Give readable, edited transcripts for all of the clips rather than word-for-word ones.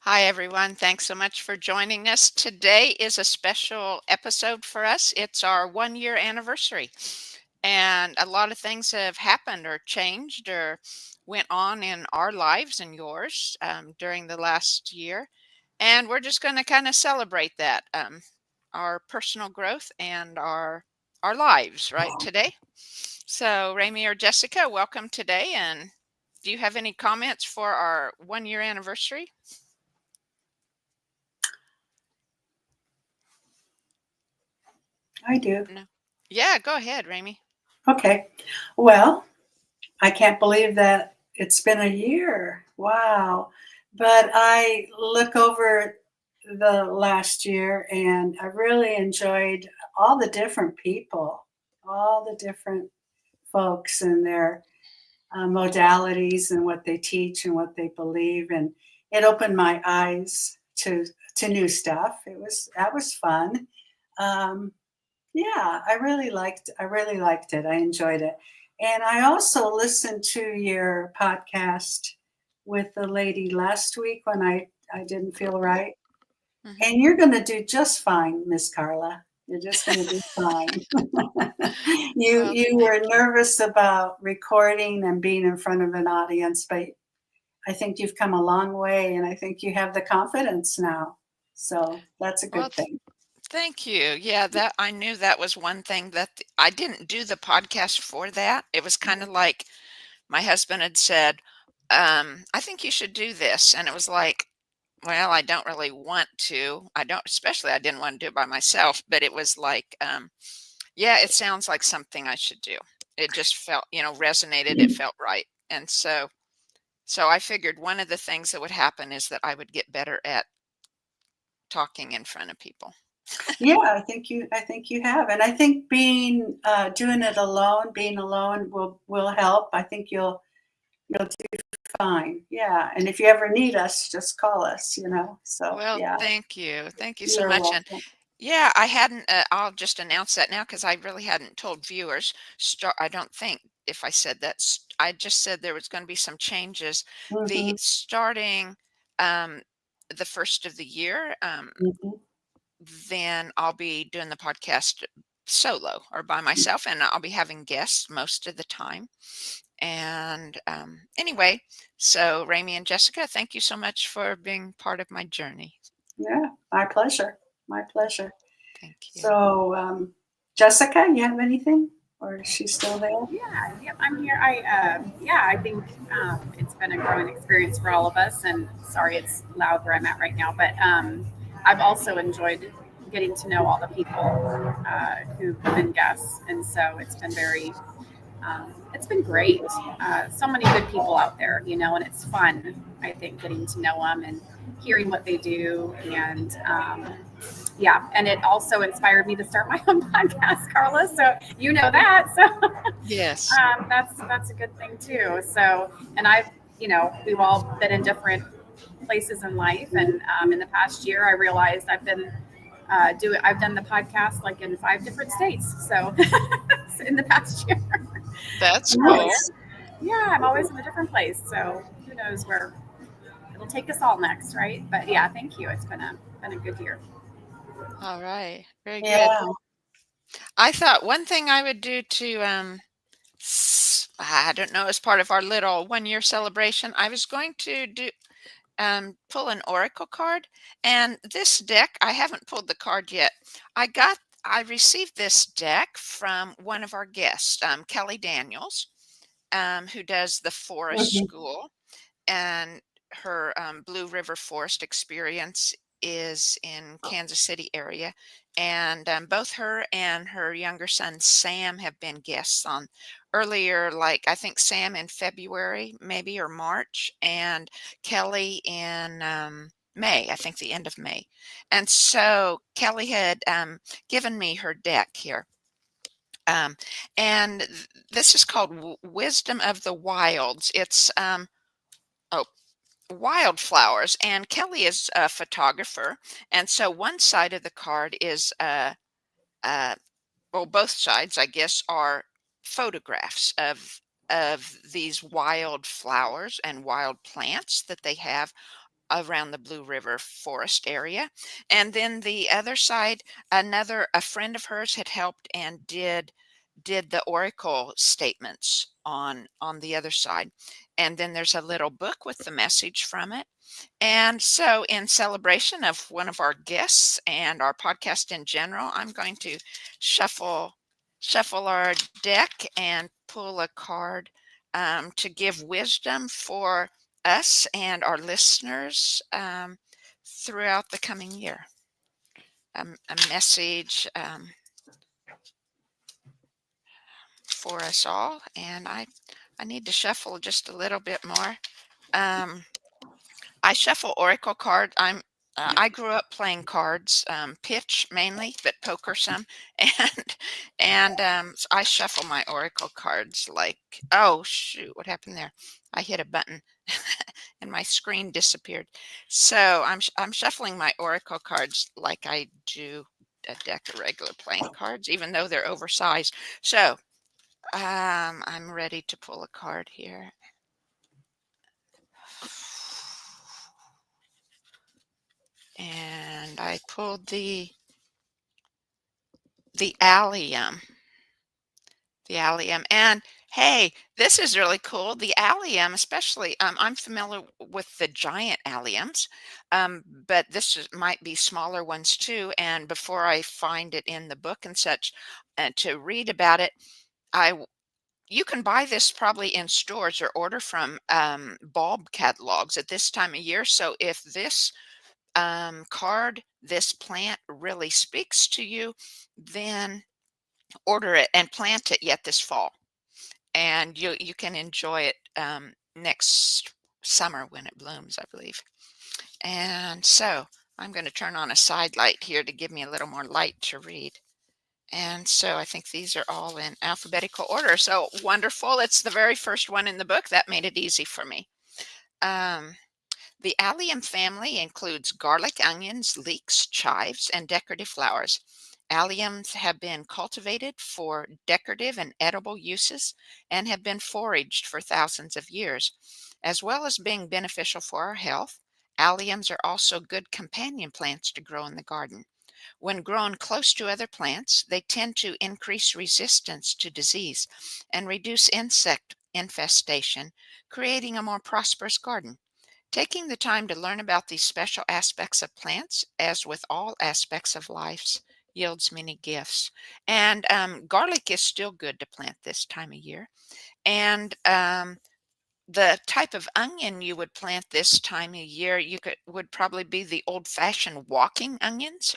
Hi, everyone. Thanks so much for joining us. Today is a special episode for us. It's our 1 year anniversary, and a lot of things have happened or changed or went on in our lives and yours during the last year. And we're just going to kind of celebrate that, our personal growth and our lives right today. So, Ramie or Jessica, welcome today. And do you have any comments for our 1 year anniversary? I do. No. Yeah, go ahead, Ramie. Okay. Well, I can't believe that it's been a year. Wow. But I look over the last year and I really enjoyed all the different people, all the different folks and their modalities and what they teach and what they believe. And it opened my eyes to new stuff. That was fun. Um, Yeah, I really liked it. I enjoyed it. And I also listened to your podcast with the lady last week when I didn't feel right. Mhm. And you're going to do just fine, Miss Carla. You're just going to do fine. you Well, you thank were you. nervous about recording and being in front of an audience, but I think you've come a long way and I think you have the confidence now. So that's a Well, good thing. thank you. Yeah, that I knew that was one thing that I didn't do the podcast for that. It was kind of like my husband had said, I think you should do this. And it was like, well, I don't really want to. I don't, especially I didn't want to do it by myself, but it was like, yeah, it sounds like something I should do. It just felt, resonated. It felt right. And so I figured one of the things that would happen is that I would get better at talking in front of people. Yeah, I think you have, and I think doing it alone, being alone will help. I think you'll do fine. Yeah, and if you ever need us, just call us. So Well, yeah, thank you. Thank you so you're much. And welcome. yeah, I hadn't, I'll just announce that now because I really hadn't told viewers. I don't think if I said that, I just said there was going to be some changes. The Hmm. starting um, the first of the year, Hmm. then I'll be doing the podcast solo or by myself, and I'll be having guests most of the time. And anyway, so Ramie and Jessica, thank you so much for being part of my journey. Yeah, my pleasure. My pleasure. Thank you. So, Jessica, you have anything, or is she still there? Yeah, yep, I'm here. I think it's been a growing experience for all of us. And sorry, it's loud where I'm at right now, but I've also enjoyed getting to know all the people who've been guests, and so it's been great. So many good people out there, and it's fun. I think getting to know them and hearing what they do, and yeah, and it also inspired me to start my own podcast, Carla. So you know that. So Yes. that's a good thing too. So, and we've all been in different places in life, and in the past year, I realized I've done the podcast like in 5 different states. So in the past year, That's cool. Nice. yeah, I'm always in a different place. So who knows where it'll take us all next, right? But yeah, thank you. It's been a good year. All right. Very good. Yeah. I thought one thing I would do to, I don't know, as part of our little 1 year celebration, I was going to pull an oracle card. And this deck, I haven't pulled the card yet. I received this deck from one of our guests, Kelly Daniels, who does the Forest Hmm. School. And her Blue River Forest experience is in Kansas City area. And both her and her younger son Sam have been guests on earlier, like I think Sam in February, maybe, or March, and Kelly in May, I think the end of May. And so Kelly had given me her deck here. Um, and this is called Wisdom of the Wilds. It's oh, wildflowers, and Kelly is a photographer, and so one side of the card is uh well, both sides, I guess, are photographs of these wild flowers and wild plants that they have around the Blue River forest area. And then the other side, a friend of hers had helped and did the oracle statements on the other side. And then there's a little book with the message from it. And so, in celebration of one of our guests and our podcast in general, I'm going to shuffle our deck and pull a card to give wisdom for us and our listeners throughout the coming year. A message for us all, and I need to shuffle just a little bit more. I shuffle oracle cards. I grew up playing cards, pitch mainly, but poker some, and so I shuffle my oracle cards like, oh shoot, what happened there? I hit a button, and my screen disappeared. So I'm shuffling my oracle cards like I do a deck of regular playing cards, even though they're oversized. So I'm ready to pull a card here. And I pulled the allium. The allium. And hey, this is really cool. The allium, especially, I'm familiar with the giant alliums, but might be smaller ones too. And before I find it in the book and such, to read about it, you can buy this probably in stores or order from bulb catalogs at this time of year. So if this this plant really speaks to you, then order it and plant it yet this fall, and you can enjoy it next summer when it blooms, I believe. And so I'm going to turn on a side light here to give me a little more light to read. And so I think these are all in alphabetical order. So wonderful. It's the very first one in the book. That made it easy for me. The allium family includes garlic, onions, leeks, chives, and decorative flowers. Alliums have been cultivated for decorative and edible uses and have been foraged for thousands of years. As well as being beneficial for our health, alliums are also good companion plants to grow in the garden. When grown close to other plants, they tend to increase resistance to disease and reduce insect infestation, creating a more prosperous garden. Taking the time to learn about these special aspects of plants, as with all aspects of life, yields many gifts. And garlic is still good to plant this time of year. And the type of onion you would plant this time of year, would probably be the old-fashioned walking onions.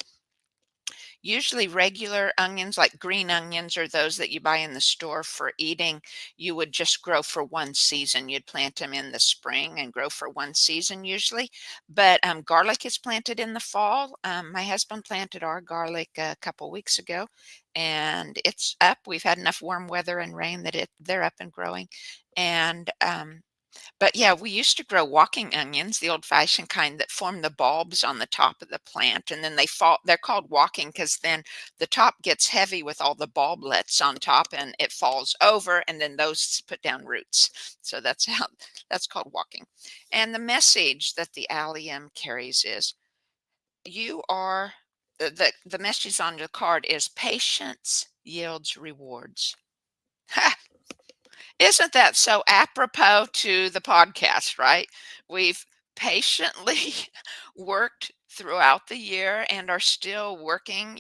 Usually regular onions, like green onions, or those that you buy in the store for eating, you would just grow for one season. You'd plant them in the spring and grow for one season usually. But garlic is planted in the fall. My husband planted our garlic a couple weeks ago, and it's up. We've had enough warm weather and rain that they're up and growing. And but yeah, we used to grow walking onions, the old-fashioned kind that form the bulbs on the top of the plant, and then they fall. They're called walking because then the top gets heavy with all the bulblets on top, and it falls over, and then those put down roots. So that's called walking. And the message that the allium carries is, you are the message on the card is patience yields rewards. Isn't that so apropos to the podcast, right? We've patiently worked throughout the year and are still working,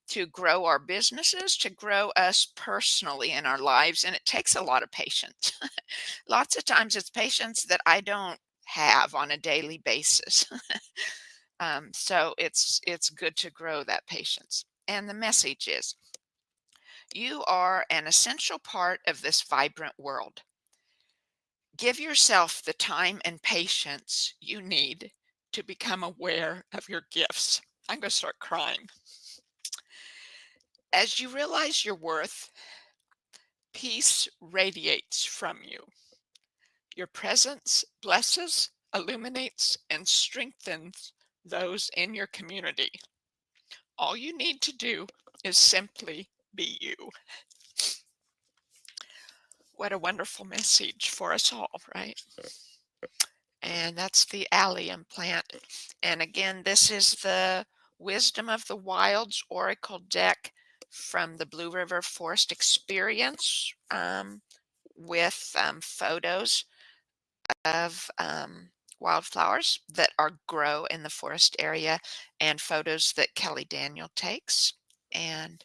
to grow our businesses, to grow us personally in our lives, and it takes a lot of patience. Lots of times it's patience that I don't have on a daily basis. So it's good to grow that patience. And the message is, you are an essential part of this vibrant world. Give yourself the time and patience you need to become aware of your gifts. I'm going to start crying. As you realize your worth, peace radiates from you. Your presence blesses, illuminates, and strengthens those in your community. All you need to do is simply be you. What a wonderful message for us all, right? And that's the allium plant. And again, this is the Wisdom of the Wilds Oracle deck from the Blue River Forest Experience, with photos of wildflowers that grow in the forest area, and photos that Kelly Daniel takes. And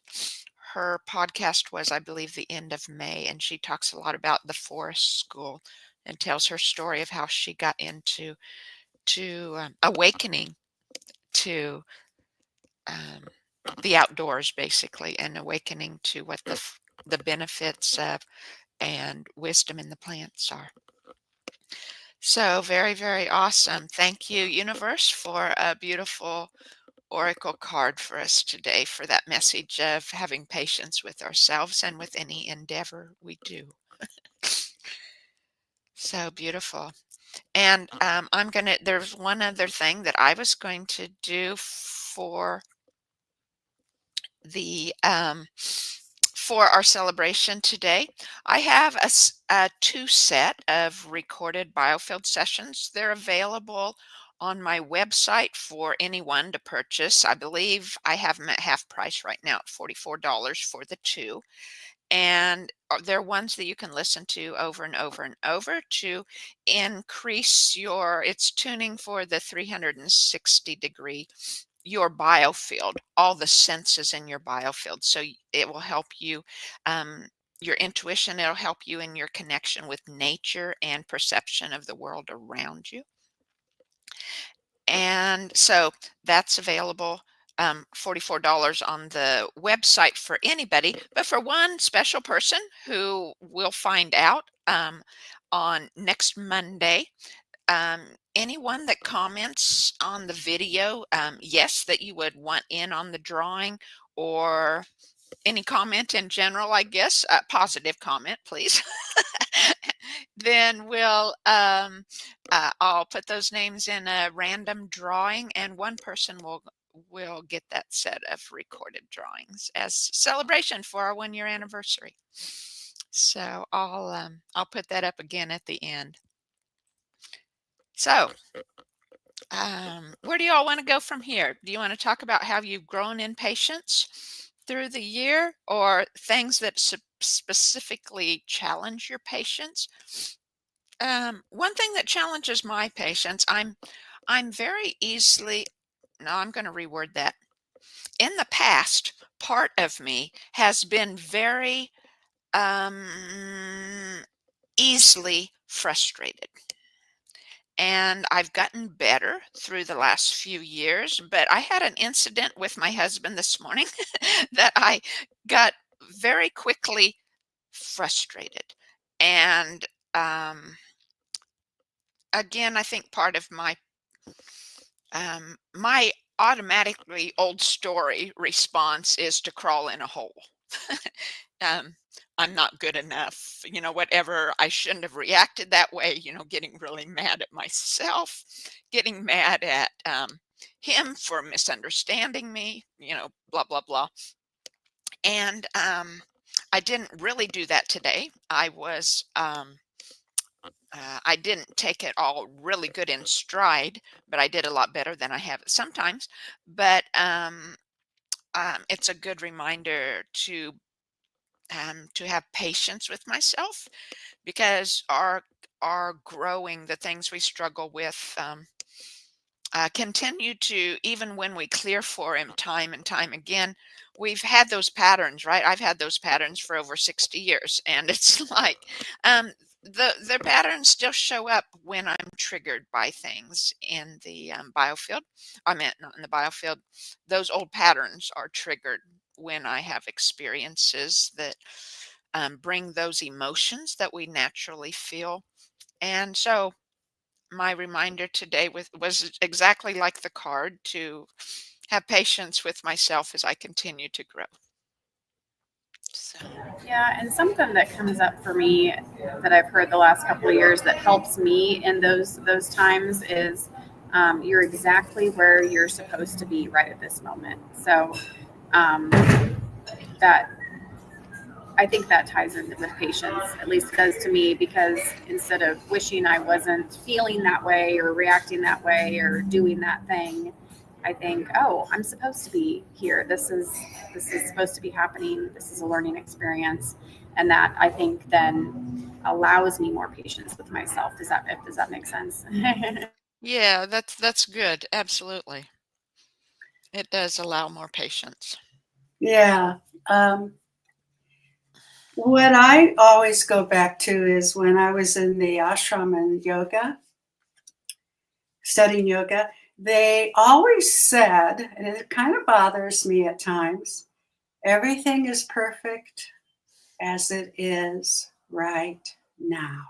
her podcast was, I believe, the end of May, and she talks a lot about the forest school and tells her story of how she got into awakening to the outdoors, basically, and awakening to what the benefits of and wisdom in the plants are. So very, very awesome. Thank you, universe, for a beautiful oracle card for us today, for that message of having patience with ourselves and with any endeavor we do. So beautiful. And there's one other thing that I was going to do for the for our celebration today. I have a 2 set of recorded biofield sessions. They're available on my website for anyone to purchase. I believe I have them at half price right now at $44 for the 2. And they're ones that you can listen to over and over and over to increase it's tuning for the 360-degree, your biofield, all the senses in your biofield. So it will help you, your intuition, it'll help you in your connection with nature and perception of the world around you. And so that's available, $44 on the website for anybody, but for one special person who will find out on next Monday, anyone that comments on the video, yes, that you would want in on the drawing, or any comment in general, I guess, positive comment, please. Then I'll put those names in a random drawing, and one person will get that set of recorded drawings as celebration for our 1-year anniversary. So I'll put that up again at the end. So where do y'all want to go from here? Do you want to talk about how you've grown in patience through the year, or things that specifically challenge your patience? One thing that challenges my patience, I'm very easily, no, I'm going to reword that. In the past, part of me has been very easily frustrated. And I've gotten better through the last few years, but I had an incident with my husband this morning that I got very quickly frustrated. And again, I think part of my my automatically old story response is to crawl in a hole. I'm not good enough, whatever. I shouldn't have reacted that way, getting really mad at myself, getting mad at him for misunderstanding me, blah, blah, blah. And I didn't really do that today. I didn't take it all really good in stride, but I did a lot better than I have sometimes. But it's a good reminder to have patience with myself, because our growing, the things we struggle with, continue to, even when we clear for him time and time again, we've had those patterns, right? I've had those patterns for over 60 years, and it's like the patterns still show up when I'm triggered by things in the biofield. I meant not in the biofield. Those old patterns are triggered when I have experiences that bring those emotions that we naturally feel. And so my reminder today was exactly like the card, to have patience with myself as I continue to grow. So. Yeah, and something that comes up for me that I've heard the last couple of years that helps me in those times is you're exactly where you're supposed to be right at this moment. So that I think that ties in with patience, at least it does to me, because instead of wishing I wasn't feeling that way or reacting that way or doing that thing, I think, oh, I'm supposed to be here. This is supposed to be happening. This is a learning experience. And that, I think, then allows me more patience with myself. Does that make sense? Yeah, that's good. Absolutely. It does allow more patience. Yeah. What I always go back to is when I was in the ashram and yoga, studying yoga, they always said, and it kind of bothers me at times, everything is perfect as it is right now.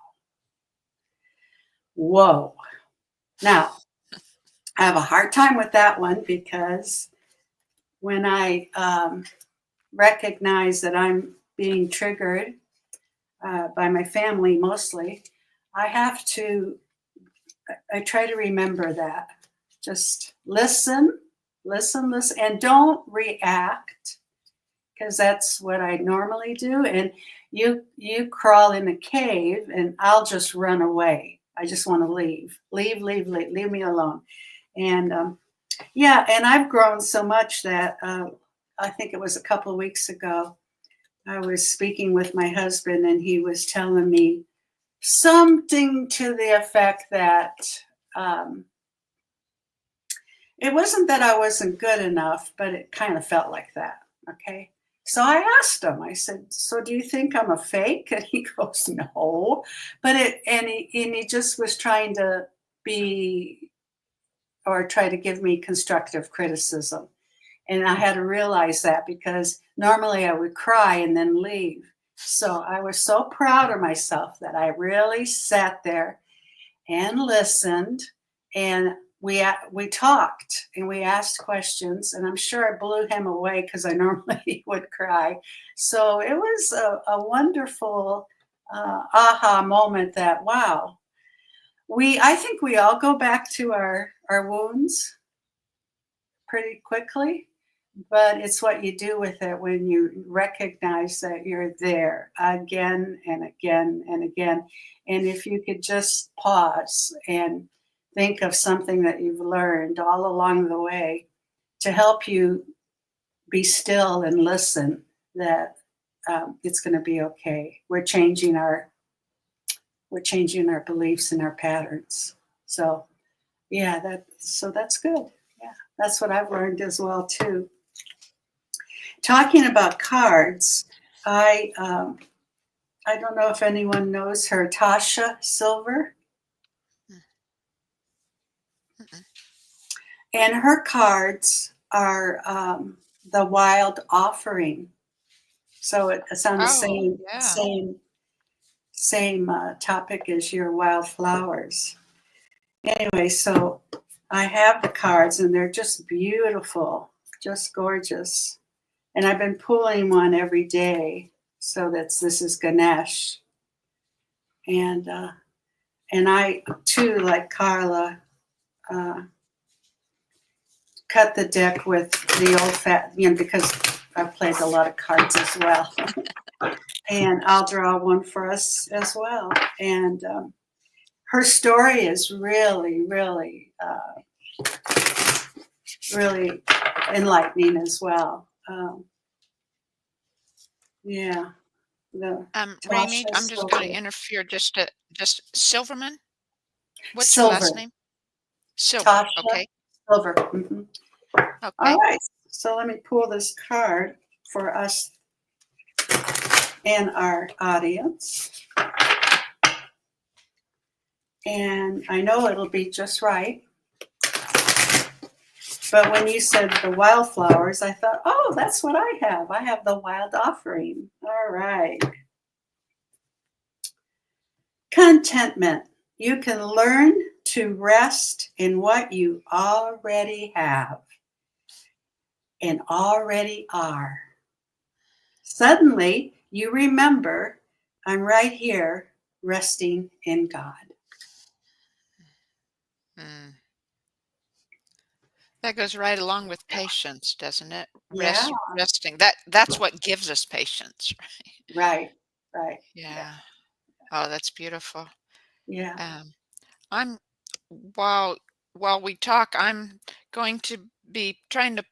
Whoa. Now, I have a hard time with that one because when I recognize that I'm being triggered by my family mostly, I try to remember that. Just listen, and don't react, because that's what I normally do. And you crawl in a cave and I'll just run away. I just want to leave me alone. And yeah, and I've grown so much that I think it was a couple of weeks ago, I was speaking with my husband and he was telling me something to the effect that it wasn't that I wasn't good enough, but it kind of felt like that. Okay. So I asked him, I said, so do you think I'm a fake? And he goes, no. But he just was trying to try to give me constructive criticism. And I had to realize that, because normally I would cry and then leave. So I was so proud of myself that I really sat there and listened, and we talked and we asked questions, and I'm sure I blew him away because I normally would cry. So it was a wonderful aha moment that, wow, I think we all go back to our wounds pretty quickly, but it's what you do with it when you recognize that you're there again and again and again. And if you could just pause and think of something that you've learned all along the way to help you be still and listen, that it's going to be okay. We're changing our beliefs and our patterns. So yeah, that's good. Yeah, that's what I've learned as well too. Talking about cards, I don't know if anyone knows her, Tasha Silver. Mm-mm. And her cards are the wild offering. So it's on the Oh, yeah. same topic as your wildflowers. Anyway, so I have the cards and they're just beautiful, just gorgeous. And I've been pulling one every day. So this is Ganesh. And I too, like Carla, cut the deck with the old because I've played a lot of cards as well. And I'll draw one for us as well. And her story is really, really, really enlightening as well. Yeah. Ramie, Tasha I'm just going to Silver. interfere just Silverman. What's your last Silver. name? Silver. Tasha Okay. Silver. Mm-hmm. All Okay. right. So let me pull this card for us and our audience. And I know it'll be just right. But when you said the wildflowers, I thought, oh, that's what I have. I have the wild offering. All right. Contentment. You can learn to rest in what you already have and already are. Suddenly, you remember, I'm right here resting in God. Mm. That goes right along with patience, doesn't it? Yeah, Resting. That's what gives us patience. right, right. Yeah, Yeah. Oh, that's beautiful. yeah. Um, I'm while while we talk, I'm going to be trying to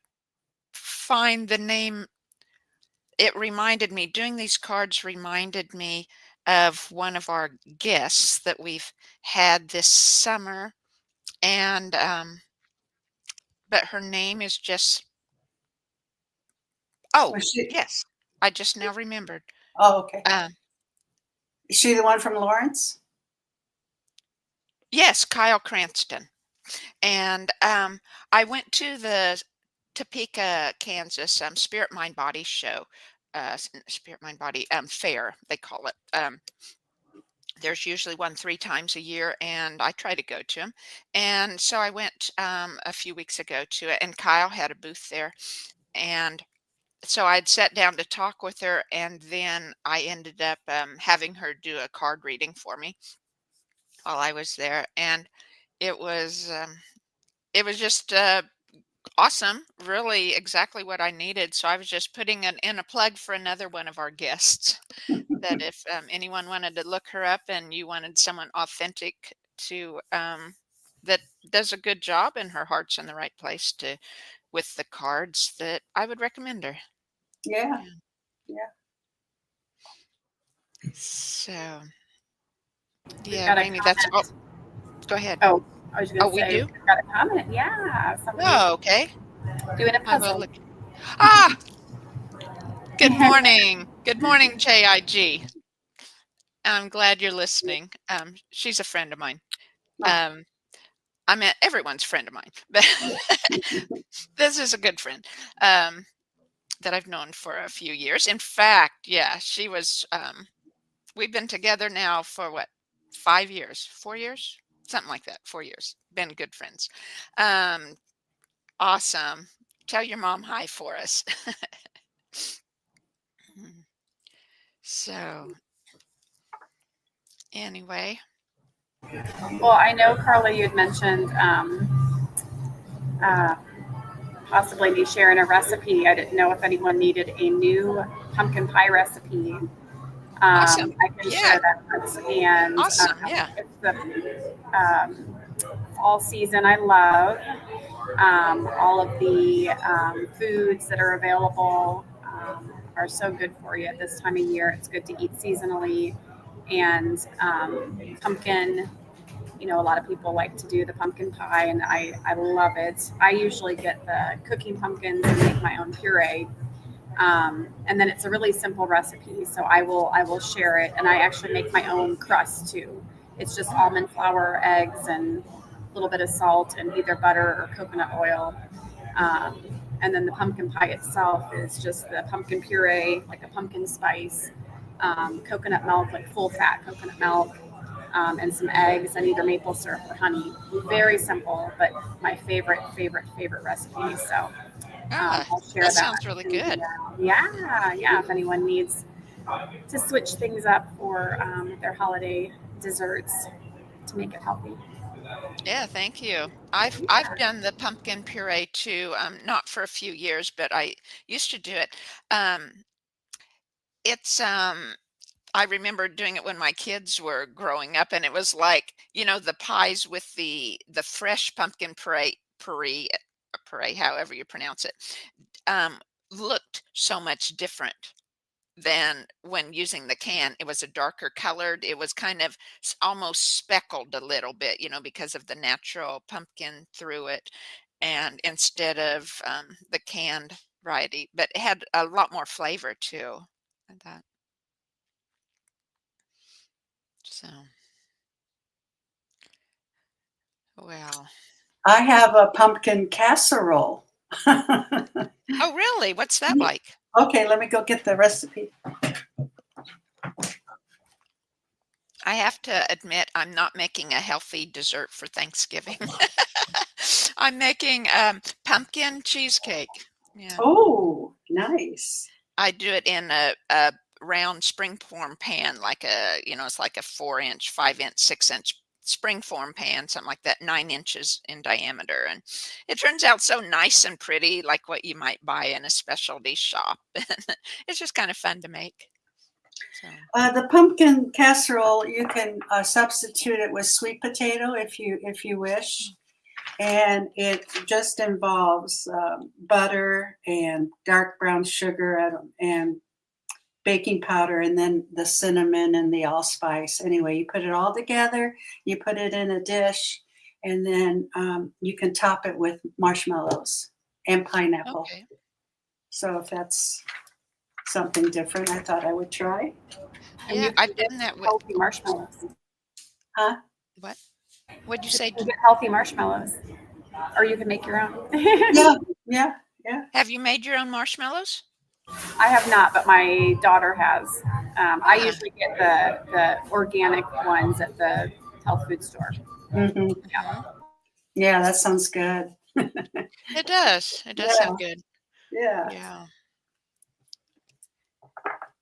find the name. It reminded me, doing these cards reminded me of one of our guests that we've had this summer, and but her name is just, oh, Was she? yes, I just now remembered. Oh, okay. Um, Is she the one from Lawrence? yes, Kyle Cranston. And I went to the Topeka, Kansas Spirit Mind Body show, Spirit Mind Body fair, they call it. There's usually one 3 times a year, and I try to go to them. And so I went a few weeks ago to it, and Kyle had a booth there. And so I'd sat down to talk with her, and then I ended up having her do a card reading for me while I was there. And it was um, it was just awesome, really exactly what I needed. So I was just putting in a plug for another one of our guests, that if anyone wanted to look her up and you wanted someone authentic to that does a good job and her heart's in the right place to with the cards, that I would recommend her. Yeah, Yeah. yeah. So We've yeah, got a Ramie, that's oh, comment. go ahead. Oh, I was Oh, gonna we say do? we've got a comment. Yeah, somebody's Oh, okay. doing a I will puzzle. look. Ah, good morning. Good morning, JIG. I'm glad you're listening. She's a friend of mine. Oh, Um, I mean, everyone's a friend of mine, but this is a good friend that I've known for a few years. In fact, yeah, she was. We've been together now for what, 5 years, 4 years, something like that. 4 years. Been good friends. Um, awesome. Tell your mom hi for us. So anyway, Well, I know Carla, you had mentioned uh, possibly me sharing a recipe. I didn't know if anyone needed a new pumpkin pie recipe. awesome. I can Yeah, share that. And awesome. Yeah. it's the fall season. I love all of the foods that are available are so good for you at this time of year. It's good to eat seasonally. And pumpkin, a lot of people like to do the pumpkin pie, and I love it. I usually get the cooking pumpkins and make my own puree. And then it's a really simple recipe, so I will share it, and I actually make my own crust too. It's just almond flour, eggs, and a little bit of salt, and either butter or coconut oil. Um, and then the pumpkin pie itself is just the pumpkin puree, like a pumpkin spice, coconut milk, like full fat coconut milk, and some eggs, and either maple syrup or honey. Very simple, but my favorite recipe. So Ah, I'll share that that. sounds really And, good. yeah. If anyone needs to switch things up for their holiday desserts to make it healthy. Yeah, thank you. I've done the pumpkin puree too, not for a few years, but I used to do it. Um, it's I remember doing it when my kids were growing up, and it was like, the pies with the fresh pumpkin puree, however you pronounce it, um, looked so much different than when using the can. It was a darker colored. It was kind of almost speckled a little bit, because of the natural pumpkin through it, and instead of the canned variety, but it had a lot more flavor too. I thought so. Well, I have a pumpkin casserole. oh, really? What's that like? Okay, let me go get the recipe. I have to admit, I'm not making a healthy dessert for Thanksgiving. I'm making pumpkin cheesecake. Yeah. Oh, nice. I do it in a round springform pan, like it's like a 4-inch, 5-inch, 6-inch springform pan, something like that, 9 inches in diameter. And it turns out so nice and pretty, like what you might buy in a specialty shop. It's just kind of fun to make. So. The pumpkin casserole, you can substitute it with sweet potato if you wish, and it just involves butter and dark brown sugar and baking powder, and then the cinnamon and the allspice. Anyway, you put it all together, you put it in a dish, and then you can top it with marshmallows and pineapple. Okay. So if that's something different, I thought I would try. Yeah, I've done that with healthy marshmallows. Huh? what? What'd you say? You get healthy marshmallows, or you can make your own. Yeah. Have you made your own marshmallows? I have not, but my daughter has. I usually get the organic ones at the health food store. Mm-hmm. Yeah. Yeah, that sounds good. It does. It does sound good. Yeah. Yeah.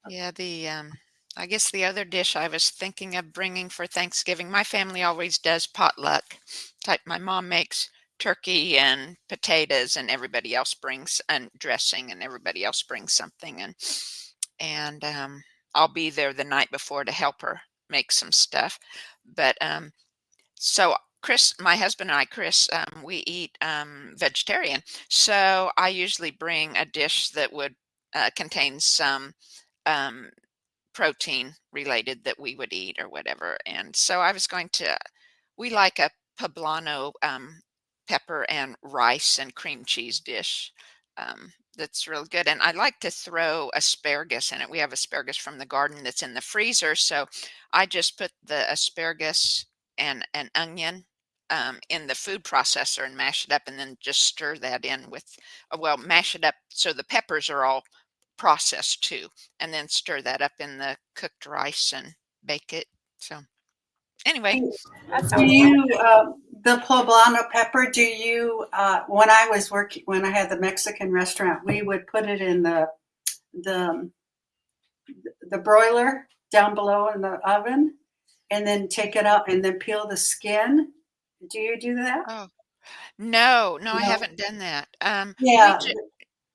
Yeah, I guess the other dish I was thinking of bringing for Thanksgiving, my family always does potluck type. My mom makes turkey and potatoes, and everybody else brings and dressing, and everybody else brings something, and I'll be there the night before to help her make some stuff. But so Chris, my husband and I, Chris, we eat vegetarian, so I usually bring a dish that would contain some protein related that we would eat or whatever. And so I was going to, we like a poblano pepper and rice and cream cheese dish. That's real good. And I like to throw asparagus in it. We have asparagus from the garden that's in the freezer. So I just put the asparagus and an onion in the food processor and mash it up, and then just stir that in with, mash it up so the peppers are all processed too, and then stir that up in the cooked rice and bake it. So anyway, That Do sounds you the poblano pepper? Do you when I had the Mexican restaurant, we would put it in the broiler down below in the oven, and then take it out and then peel the skin. Do you do that? oh no, I No. haven't done that. Yeah,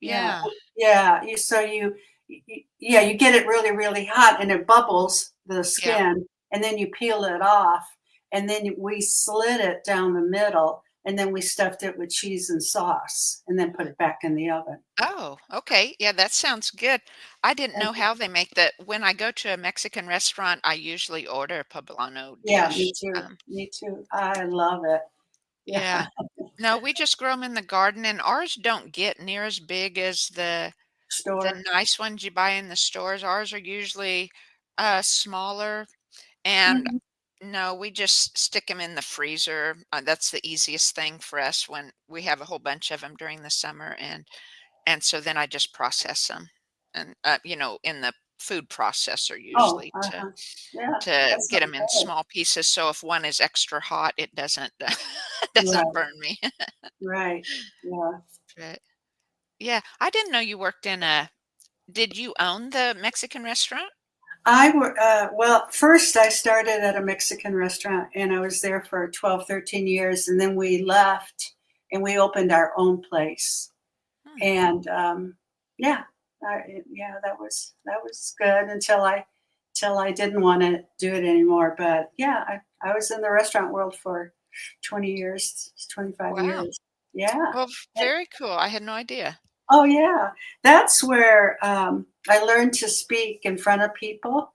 yeah, Yeah, yeah. You get it really, really hot, and it bubbles the yeah. skin, and then you peel it off, and then we slit it down the middle, and then we stuffed it with cheese and sauce, and then put it back in the oven. Oh, okay. Yeah, that sounds good. I didn't know how they make that. When I go to a Mexican restaurant, I usually order a poblano Yeah, dish. me too. Me too. I love it. Yeah, Yeah. No, we just grow them in the garden, and ours don't get near as big as the store. nice ones you buy in the stores. Ours are usually smaller, and Mhm. no, we just stick them in the freezer. That's the easiest thing for us when we have a whole bunch of them during the summer, and so then I just process them, and in the food processor Oh, usually to uh-huh. Yeah, to that get sounds them in good. small pieces. So if one is extra hot, it doesn't doesn't Right, burn me. right. Yeah. But yeah, I didn't know you worked in a. Did you own the Mexican restaurant? Well, first I started at a Mexican restaurant, and I was there for 12, 13 years, and then we left and we opened our own place. Hmm. And yeah, yeah, that was good until I didn't want to do it anymore. But yeah, I was in the restaurant world for 20 years, 25 Wow. years. Yeah. Well, very cool. I had no idea. Oh, yeah. That's where I learned to speak in front of people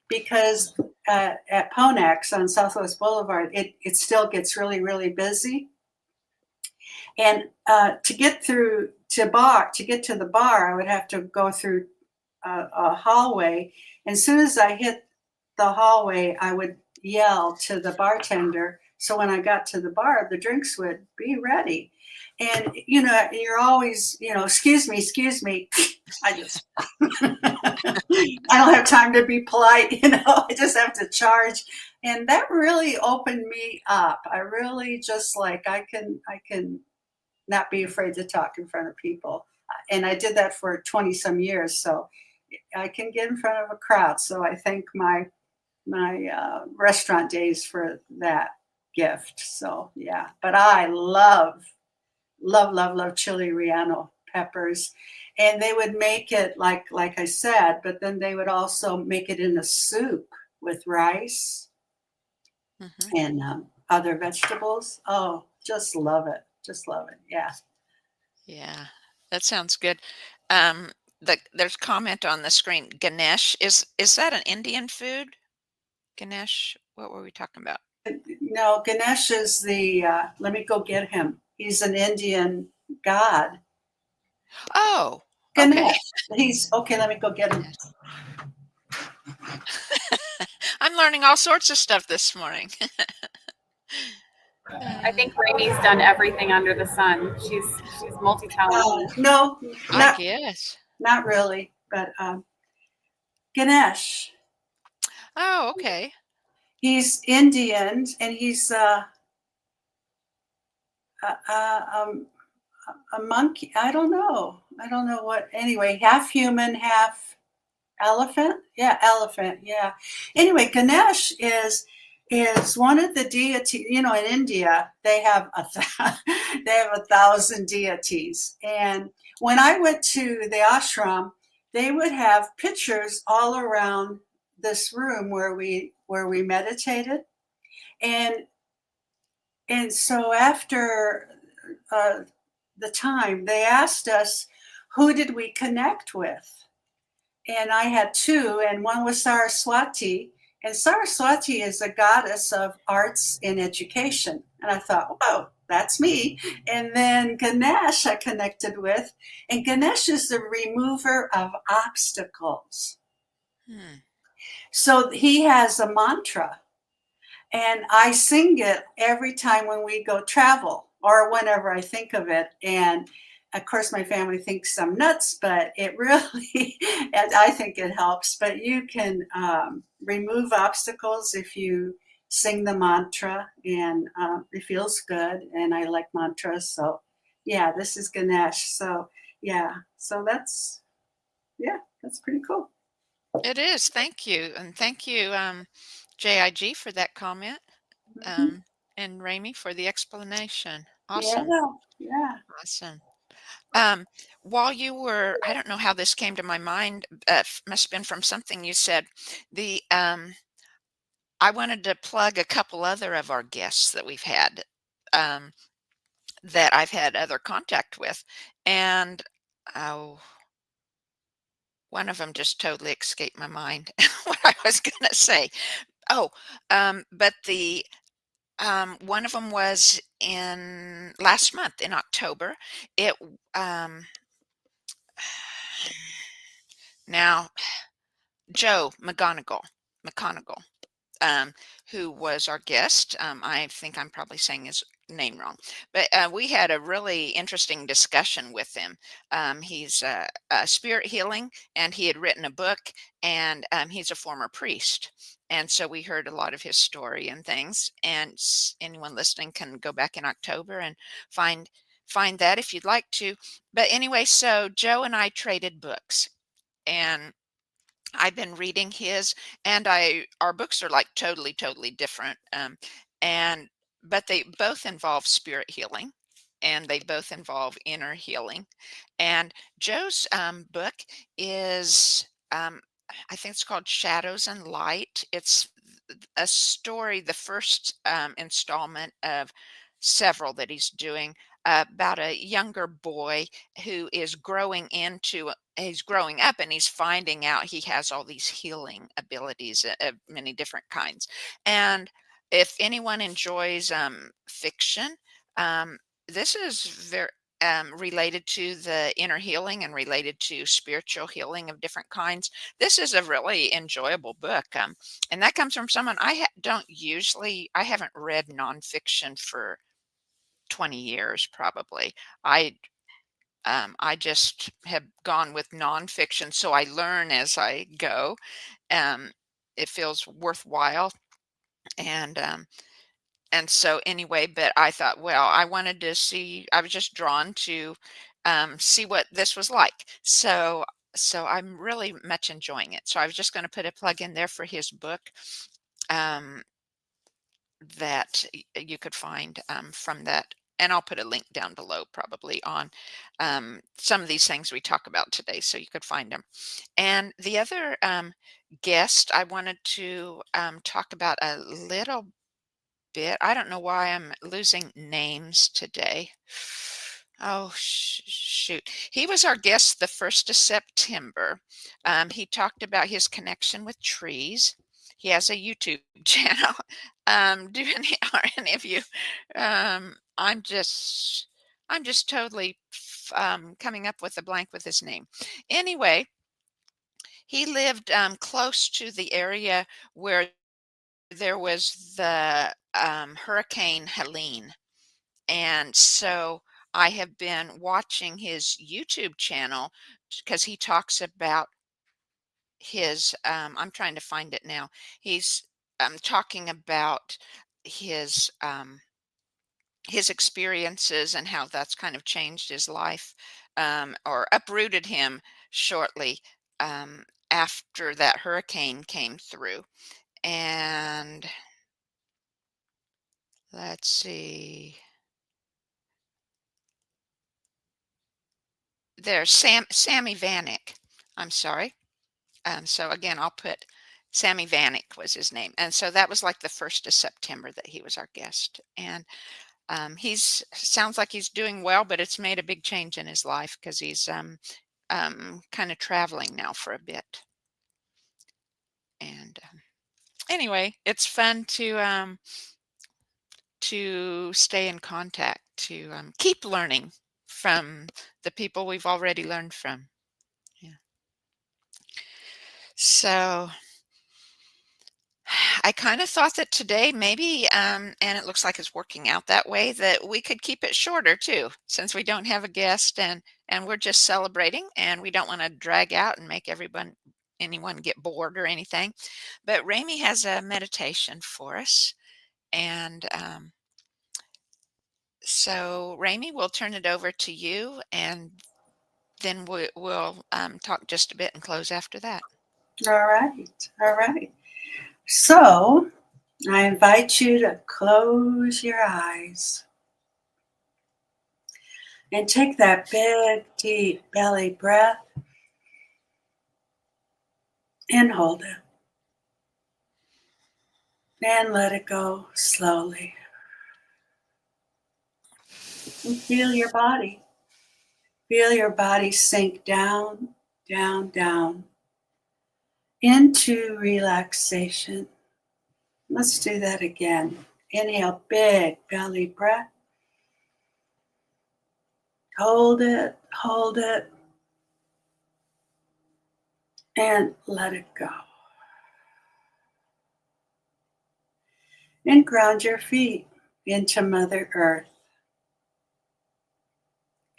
because at Ponax on Southwest Boulevard, it still gets really, really busy. And to get to the bar, I would have to go through a hallway. And as soon as I hit the hallway, I would yell to the bartender. So when I got to the bar, the drinks would be ready. And you're always, excuse me. I just, I don't have time to be polite. I just have to charge. And that really opened me up. I really just I can not be afraid to talk in front of people. And I did that for 20 some years. So I can get in front of a crowd. So I thank my restaurant days for that. gift. So yeah, but I love, love chili relleno peppers. And they would make it like I said, but then they would also make it in a soup with rice Hmm. and other vegetables. Oh, just love it. Just love it. Yeah. Yeah, that sounds good. Um, there's comment on the screen. Ganesh is that an Indian food? Ganesh, what were we talking about? No, Ganesh is the, let me go get him. He's an Indian god. Oh, okay. Ganesh. He's okay. Let me go get him. Ganesh. I'm learning all sorts of stuff this morning. I think Ramie's done everything under the sun. She's multi-talented. No, I not guess. not really, but Ganesh. Oh, okay. He's Indian, and he's um, a monkey. I don't know. I don't know what. Anyway, half human, half elephant. Yeah, elephant. Yeah. Anyway, Ganesh is one of the deities. You know, in India, they have they have 1,000 deities. And when I went to the ashram, they would have pictures all around this room where we meditated. And so after the time, they asked us, who did we connect with? And I had two, and one was Saraswati. And Saraswati is a goddess of arts and education. And I thought, oh, that's me. And then Ganesh I connected with, and Ganesh is the remover of obstacles. Hmm. So he has a mantra, and I sing it every time when we go travel or whenever I think of it. And of course, my family thinks I'm nuts, but it really, and I think it helps. But you can remove obstacles if you sing the mantra, and it feels good. And I like mantras. So, yeah, this is Ganesh. So, yeah, so that's pretty cool. It is. Thank you. And thank you, JIG, for that comment. Mhm. Um, and Ramie for the explanation. Yeah, Awesome. yeah. Awesome. While you were, I don't know how this came to my mind, must have been from something you said. The I wanted to plug a couple other of our guests that we've had, um, that I've had other contact with, and oh, one of them just totally escaped my mind. What I was going to say. Oh, but the one of them was in last month in October. It now Joe McGonigal, um, who was our guest. I think I'm probably saying his name wrong, but we had a really interesting discussion with him. He's spirit healing, and he had written a book, and he's a former priest. And so we heard a lot of his story and things. And anyone listening can go back in October and find that if you'd like to. But anyway, so Joe and I traded books, and I've been reading his, and our books are like totally different. And but they both involve spirit healing, and they both involve inner healing. And Joe's book is, I think it's called Shadows and Light. It's a story, the first installment of several that he's doing, about a younger boy who is he's growing up, and he's finding out he has all these healing abilities of many different kinds. And if anyone enjoys fiction, um, this is very related to the inner healing and related to spiritual healing of different kinds. This is a really enjoyable book. And that comes from someone I haven't read nonfiction for 20 years probably. I I just have gone with nonfiction, so I learn as I go. Um, it feels worthwhile, and so anyway, but I thought, well, I wanted to see. I was just drawn to see what this was like. So I'm really much enjoying it. So I was just going to put a plug in there for his book. Um, that you could find from that. And I'll put a link down below probably on some of these things we talk about today, so you could find them. And the other guest I wanted to talk about a little bit. I don't know why I'm losing names today. Oh, shoot. He was our guest the 1st of September. He talked about his connection with trees. He has a YouTube channel. Are any of you? I'm just totally coming up with a blank with his name. Anyway, he lived close to the area where there was the Hurricane Helene. And so I have been watching his YouTube channel because he talks about his, I'm trying to find it now. He's talking about his, his experiences and how that's kind of changed his life or uprooted him shortly after that hurricane came through. And let's see. There's Sammy Vanek. I'm sorry. So again, I'll put Sammy Vanek was his name. And so that was like the 1st of September that he was our guest. And sounds like he's doing well, but it's made a big change in his life because he's kind of traveling now for a bit. And anyway, it's fun to stay in contact, to keep learning from the people we've already learned from. Yeah. So I kind of thought that today maybe, and it looks like it's working out that way, that we could keep it shorter too, since we don't have a guest and we're just celebrating and we don't want to drag out and make anyone get bored or anything. But Ramie has a meditation for us. And so Ramie, we'll turn it over to you, and then we'll talk just a bit and close after that. All right. All right. So I invite you to close your eyes and take that big, deep belly breath and hold it. And let it go slowly. And feel your body. Feel your body sink down, down, down into relaxation. Let's do that again. Inhale, big belly breath. Hold it, and let it go. And ground your feet into Mother Earth.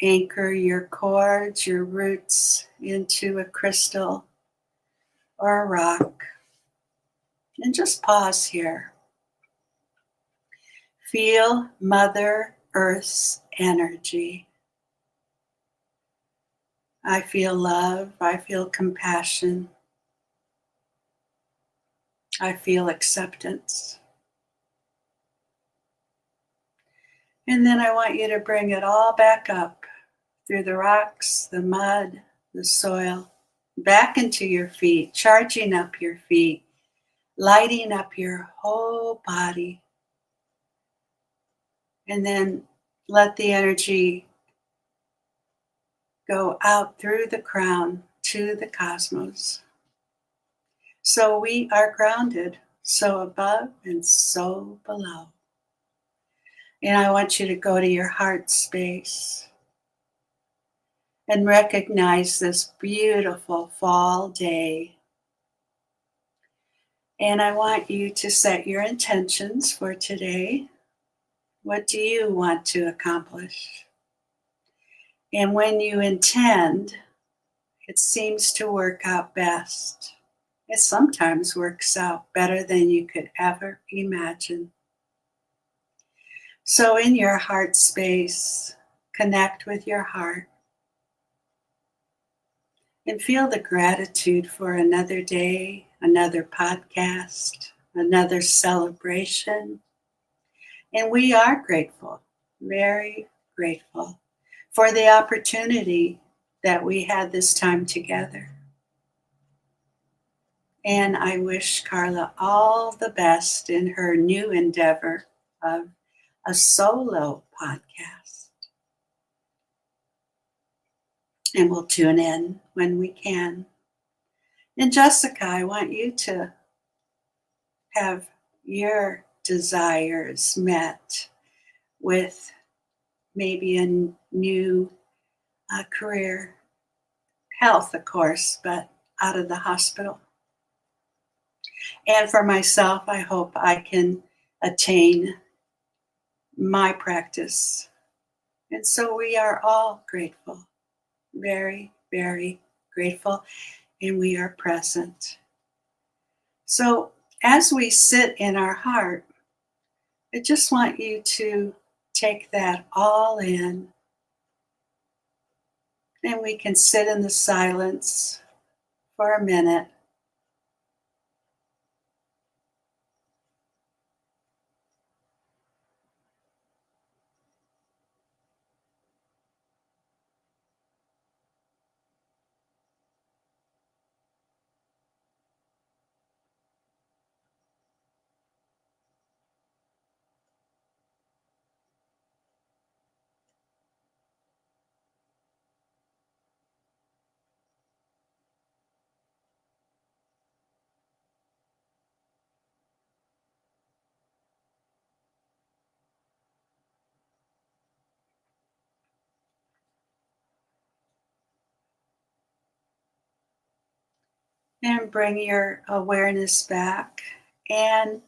Anchor your cords, your roots into a crystal or a rock. And just pause here. Feel Mother Earth's energy. I feel love. I feel compassion. I feel acceptance. And then I want you to bring it all back up through the rocks, the mud, the soil, back into your feet, charging up your feet, lighting up your whole body. And then let the energy go out through the crown to the cosmos. So we are grounded, so above and so below. And I want you to go to your heart space and recognize this beautiful fall day. And I want you to set your intentions for today. What do you want to accomplish? And when you intend, it seems to work out best. It sometimes works out better than you could ever imagine. So in your heart space, connect with your heart and feel the gratitude for another day, another podcast, another celebration, And we are grateful, very grateful for the opportunity that we had this time together. And I wish Carla all the best in her new endeavor of a solo podcast. And we'll tune in when we can. And Jessica, I want you to have your desires met with maybe a new career, health, of course, but out of the hospital. And for myself, I hope I can attain my practice. And so we are all grateful, very, very grateful, and we are present. So as we sit in our heart, I just want you to take that all in. And we can sit in the silence for a minute. And bring your awareness back. And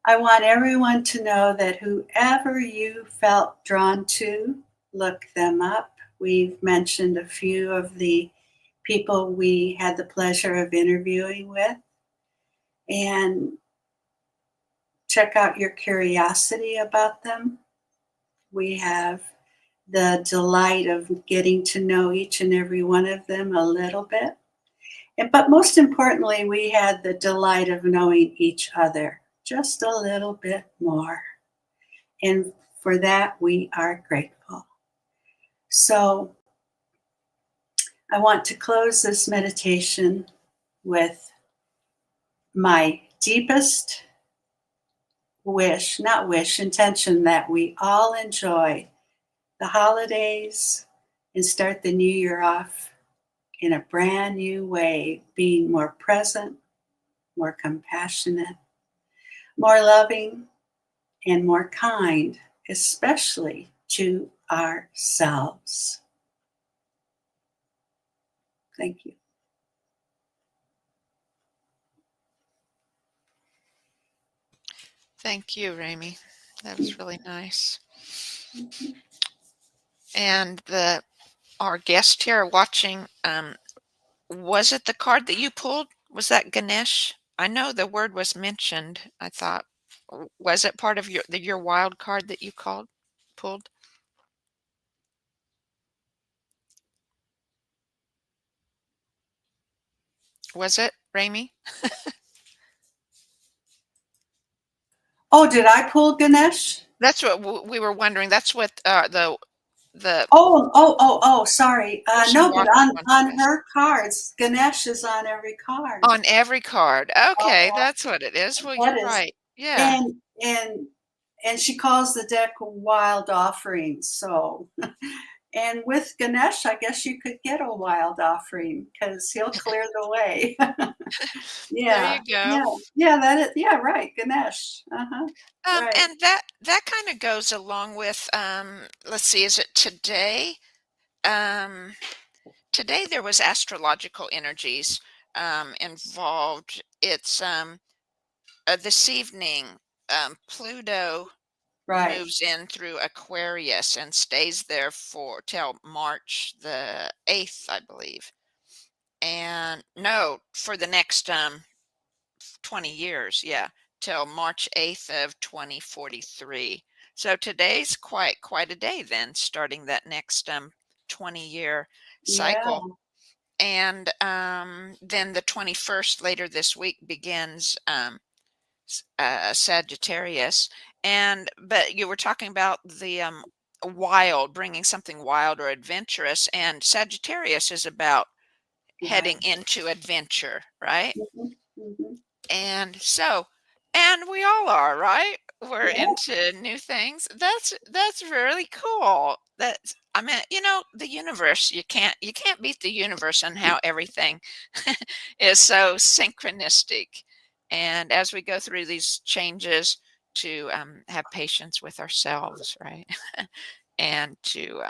I want everyone to know that whoever you felt drawn to, look them up. We've mentioned a few of the people we had the pleasure of interviewing with. And check out your curiosity about them. We have the delight of getting to know each and every one of them a little bit. But most importantly, we had the delight of knowing each other just a little bit more. And for that, we are grateful. So I want to close this meditation with my deepest intention that we all enjoy the holidays and start the new year off in a brand new way, being more present, more compassionate, more loving, and more kind, especially to ourselves. Thank you. Thank you, Ramie. That was really nice. And our guest here watching, was it the card that you pulled? Was that Ganesh? I know the word was mentioned. I thought, was it part of your wild card that you pulled? Was it, Ramie? Oh, did I pull Ganesh? That's what we were wondering. That's what the Sorry. person No, but watching wanted to on ask. her cards, Ganesh is on every card. On every card. Okay, Uh, that's what it is. Well, that you're is, right. Yeah. and and and she calls the deck wild offerings. So, and with Ganesh, I guess you could get a wild offering because he'll clear the way. There Yeah, you go. yeah, yeah. Right, Ganesh. Right. And that kind of goes along with let's see, is it today? Um, Today there was astrological energies involved. It's this evening Pluto Right. moves in through Aquarius and stays there for till March the 8th, I believe. And no, for the next 20 years, yeah, till March 8th of 2043. So today's quite a day then, starting that next 20-year Yeah. cycle. And then the 21st later this week begins Sagittarius, but you were talking about the wild, bringing something wild or adventurous, and Sagittarius is about Right. heading into adventure, right? Mhm, mhm. And we all are, right? We're Yeah. into new things. That's really cool. That's, I mean, the universe, you can't beat the universe and how everything is so synchronistic. And as we go through these changes, to have patience with ourselves, right? and to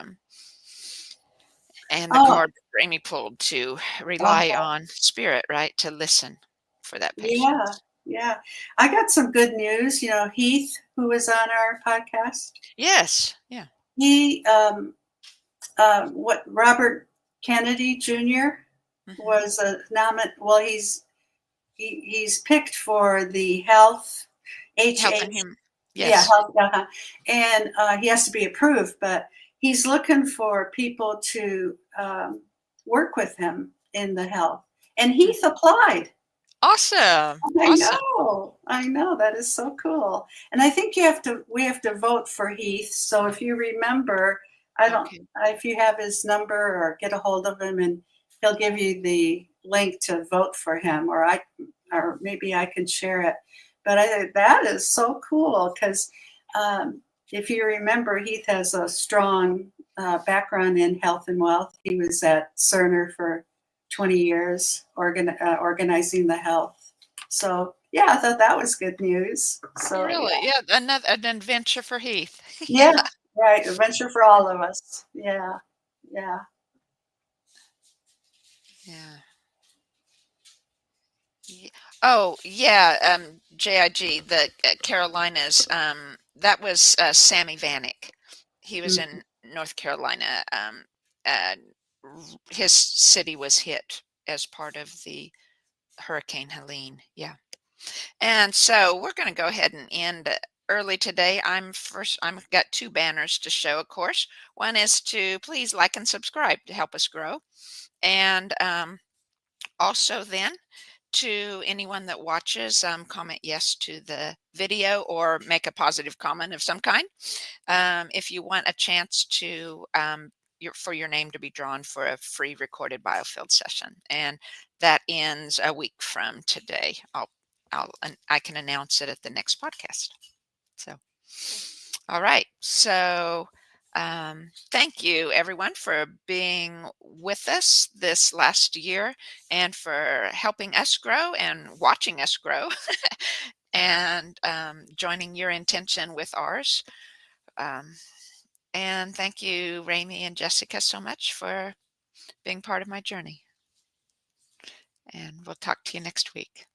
and the Oh, card that Ramie pulled, to rely uh-huh. on spirit, right? To listen for that Yeah, patience. yeah. I got some good news. Heath, who was on our podcast, Yes. Yeah. he, what Robert Kennedy Jr. Hmm. was a well, he's picked for the health, Health and HH, human. yeah, Yes. health, and he has to be approved, but he's looking for people to work with him in the health. And Mm. Heath applied. Awesome. I Awesome. know, I know. That is so cool. And I think we have to vote for Heath. So if you remember, I don't, Okay. if you have his number or get a hold of him, and he'll give you the link to vote for him, or maybe I can share it. But I think that is so cool because if you remember, Heath has a strong background in health and wealth. He was at Cerner for 20 years, organizing the health. So yeah, I thought that was good news. So yeah, Really? Yeah. Another an adventure for Heath. Yeah. yeah, right. Adventure for all of us. Yeah, yeah. Yeah. Oh, yeah. JIG, the Carolinas. That was Sammy Vanek. He was Mhm. in North Carolina. Uh, his city was hit as part of the Hurricane Helene. Yeah. And so we're going to go ahead and end early today. I've got two banners to show, of course. One is to please like and subscribe to help us grow. And also then, to anyone that watches, comment yes to the video or make a positive comment of some kind. If you want a chance to for your name to be drawn for a free recorded biofield session, and that ends a week from today. I can announce it at the next podcast. So, all right. So, thank you everyone for being with us this last year and for helping us grow and watching us grow and joining your intention with ours. Um, and thank you, Ramie and Jessica, so much for being part of my journey. And we'll talk to you next week.